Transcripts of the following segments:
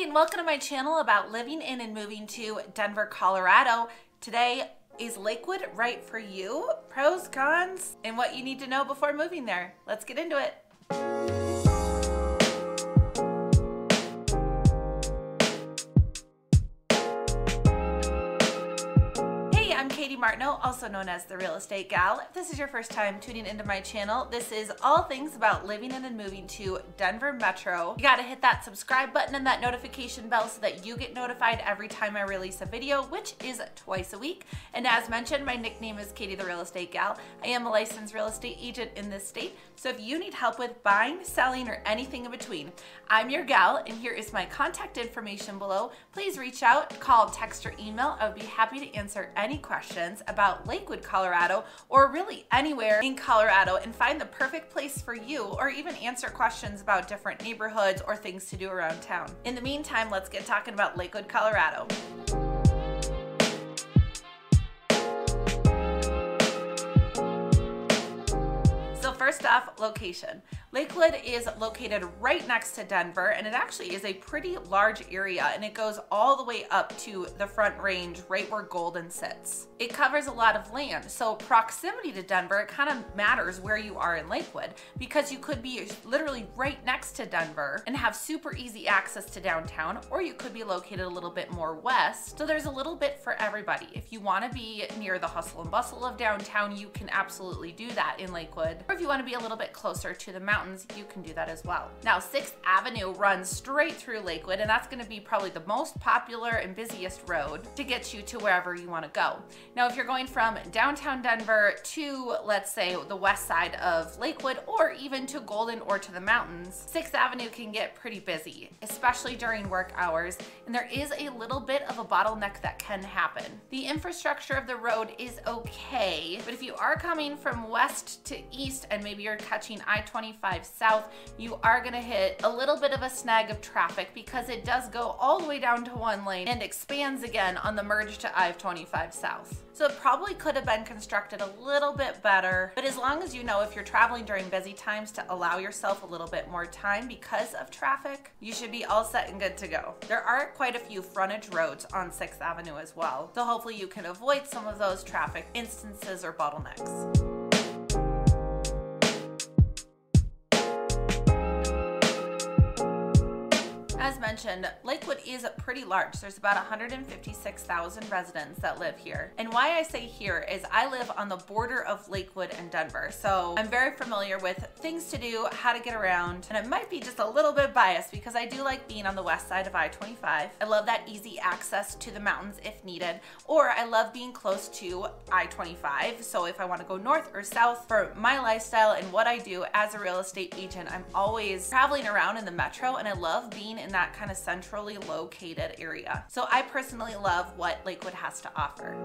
and welcome to my channel about living in and moving to Denver, Colorado. Today, is Lakewood right for you? Pros, cons, and what you need to know before moving there. Let's get into it. Martineau, also known as the Real Estate Gal. If this is your first time tuning into my channel, this is all things about living in and moving to Denver Metro. You gotta hit that subscribe button and that notification bell so that you get notified every time I release a video, which is twice a week. And as mentioned, my nickname is Katie the Real Estate Gal. I am a licensed real estate agent in this state, so if you need help with buying, selling, or anything in between, I'm your gal, and here is my contact information below. Please reach out, call, text, or email. I would be happy to answer any questions about Lakewood, Colorado, or really anywhere in Colorado, and find the perfect place for you, or even answer questions about different neighborhoods or things to do around town. In the meantime, let's get talking about Lakewood, Colorado. First off, location. Lakewood is located right next to Denver, and it actually is a pretty large area, and it goes all the way up to the Front Range, right where Golden sits. It covers a lot of land, so proximity to Denver, it kind of matters where you are in Lakewood, because you could be literally right next to Denver and have super easy access to downtown, or you could be located a little bit more west. So there's a little bit for everybody. If you want to be near the hustle and bustle of downtown, you can absolutely do that in Lakewood. Or if you want to be a little bit closer to the mountains, you can do that as well. Now, 6th Avenue runs straight through Lakewood, and that's going to be probably the most popular and busiest road to get you to wherever you want to go. Now, if you're going from downtown Denver to, let's say, the west side of Lakewood, or even to Golden or to the mountains, 6th Avenue can get pretty busy, especially during work hours, and there is a little bit of a bottleneck that can happen. The infrastructure of the road is okay, but if you are coming from west to east and maybe you're catching I-25 south, you are gonna hit a little bit of a snag of traffic because it does go all the way down to one lane and expands again on the merge to I-25 south. So it probably could have been constructed a little bit better, but as long as you know if you're traveling during busy times to allow yourself a little bit more time because of traffic, you should be all set and good to go. There are quite a few frontage roads on 6th Avenue as well, so hopefully you can avoid some of those traffic instances or bottlenecks. As mentioned, Lakewood is pretty large. There's about 156,000 residents that live here. And why I say here is I live on the border of Lakewood and Denver. So I'm very familiar with things to do, how to get around, and it might be just a little bit biased because I do like being on the west side of I-25. I love that easy access to the mountains if needed, or I love being close to I-25. So if I want to go north or south for my lifestyle and what I do as a real estate agent, I'm always traveling around in the metro, and I love being in that kind of centrally located area. So I personally love what Lakewood has to offer.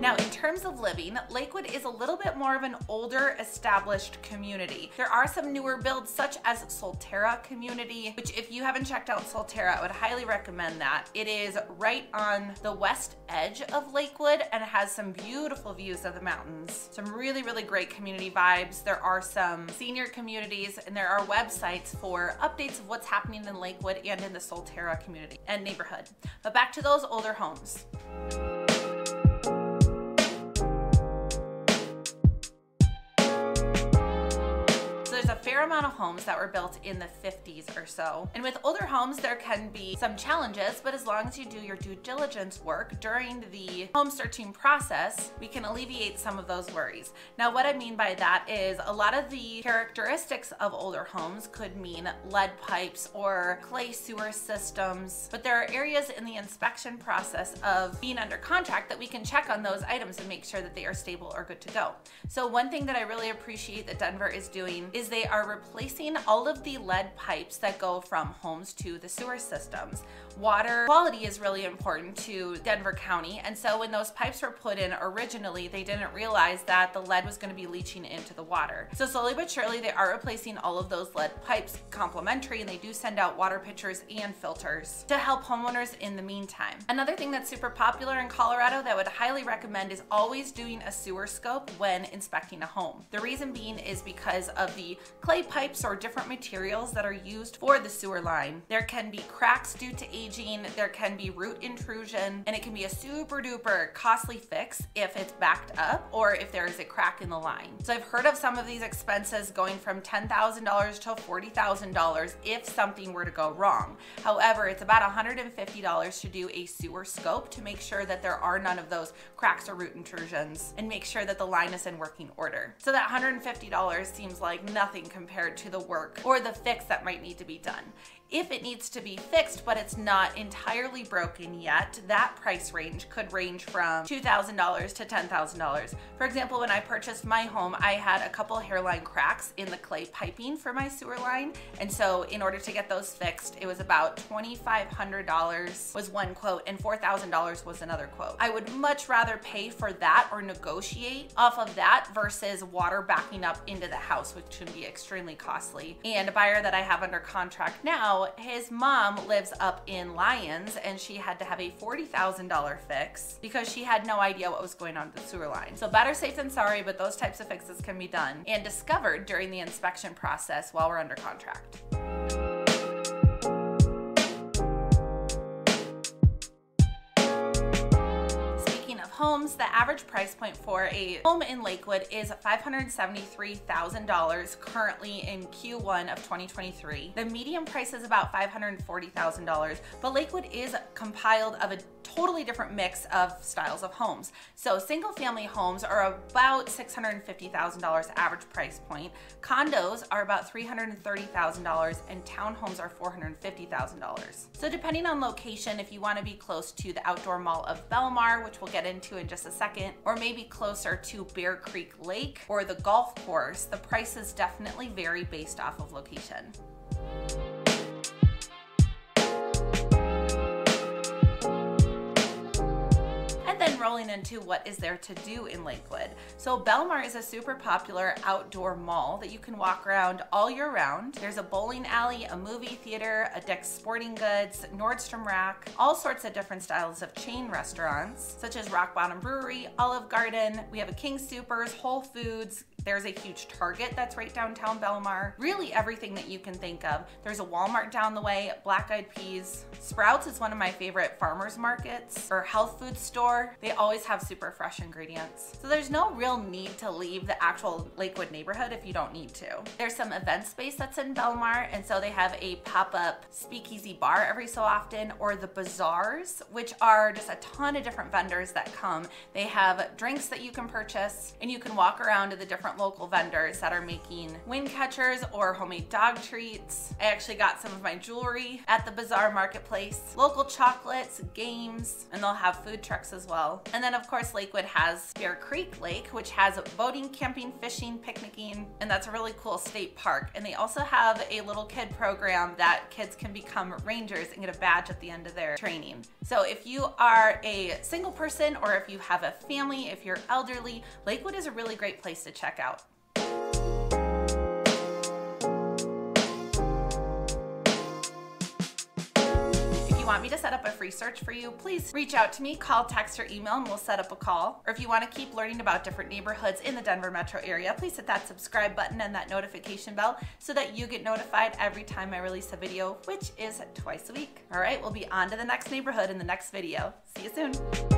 Now, in terms of living, Lakewood is a little bit more of an older, established community. There are some newer builds, such as Solterra community, which if you haven't checked out Solterra, I would highly recommend that. It is right on the west edge of Lakewood, and it has some beautiful views of the mountains. Some really, really great community vibes. There are some senior communities, and there are websites for updates of what's happening in Lakewood and in the Solterra community and neighborhood. But back to those older homes. There's a fair amount of homes that were built in the 50s or so. And with older homes, there can be some challenges, but as long as you do your due diligence work during the home searching process, we can alleviate some of those worries. Now, what I mean by that is a lot of the characteristics of older homes could mean lead pipes or clay sewer systems, but there are areas in the inspection process of being under contract that we can check on those items and make sure that they are stable or good to go. So one thing that I really appreciate that Denver is doing is they are are replacing all of the lead pipes that go from homes to the sewer systems. Water quality is really important to Denver County, and so when those pipes were put in originally, they didn't realize that the lead was going to be leaching into the water. So slowly but surely, they are replacing all of those lead pipes complimentary, and they do send out water pitchers and filters to help homeowners in the meantime. Another thing that's super popular in Colorado that I would highly recommend is always doing a sewer scope when inspecting a home. The reason being is because of the clay pipes or different materials that are used for the sewer line. There can be cracks due to aging, there can be root intrusion, and it can be a super duper costly fix if it's backed up or if there is a crack in the line. So I've heard of some of these expenses going from $10,000 to $40,000 if something were to go wrong. However, it's about $150 to do a sewer scope to make sure that there are none of those cracks or root intrusions and make sure that the line is in working order. So that $150 seems like nothing compared to the work or the fix that might need to be done. If it needs to be fixed, but it's not entirely broken yet, that price range could range from $2,000 to $10,000. For example, when I purchased my home, I had a couple hairline cracks in the clay piping for my sewer line. And so in order to get those fixed, it was about $2,500 was one quote and $4,000 was another quote. I would much rather pay for that or negotiate off of that versus water backing up into the house, which can be extremely costly. And a buyer that I have under contract now, his mom lives up in Lyons and she had to have a $40,000 fix because she had no idea what was going on with the sewer line. So better safe than sorry, but those types of fixes can be done and discovered during the inspection process while we're under contract. Homes, the average price point for a home in Lakewood is $573,000 currently in Q1 of 2023. The median price is about $540,000, but Lakewood is compiled of a totally different mix of styles of homes. So single family homes are about $650,000 average price point. Condos are about $330,000 and townhomes are $450,000. So depending on location, if you want to be close to the outdoor mall of Belmar, which we'll get into in just a second, or maybe closer to Bear Creek Lake or the golf course, the prices definitely vary based off of location. Then rolling into what is there to do in Lakewood. So Belmar is a super popular outdoor mall that you can walk around all year round. There's a bowling alley, a movie theater, a Dick's Sporting Goods, Nordstrom Rack, all sorts of different styles of chain restaurants such as Rock Bottom Brewery, Olive Garden. We have a King Soopers, Whole Foods. There's a huge Target that's right downtown Belmar. Really everything that you can think of. There's a Walmart down the way, Black Eyed Peas. Sprouts is one of my favorite farmers markets or health food store. They always have super fresh ingredients. So there's no real need to leave the actual Lakewood neighborhood if you don't need to. There's some event space that's in Belmar, and so they have a pop-up speakeasy bar every so often, or the bazaars, which are just a ton of different vendors that come. They have drinks that you can purchase, and you can walk around to the different local vendors that are making wind catchers or homemade dog treats. I actually got some of my jewelry at the bazaar marketplace, local chocolates, games, and they'll have food trucks as well. And then of course Lakewood has Bear Creek Lake, which has boating, camping, fishing, picnicking, and that's a really cool state park. And they also have a little kid program that kids can become rangers and get a badge at the end of their training. So if you are a single person or if you have a family, if you're elderly, Lakewood is a really great place to check out. If you want me to set up a free search for you, please reach out to me, call, text, or email, and we'll set up a call. Or if you want to keep learning about different neighborhoods in the Denver metro area, please hit that subscribe button and that notification bell so that you get notified every time I release a video, which is twice a week. All right, we'll be on to the next neighborhood in the next video. See you soon.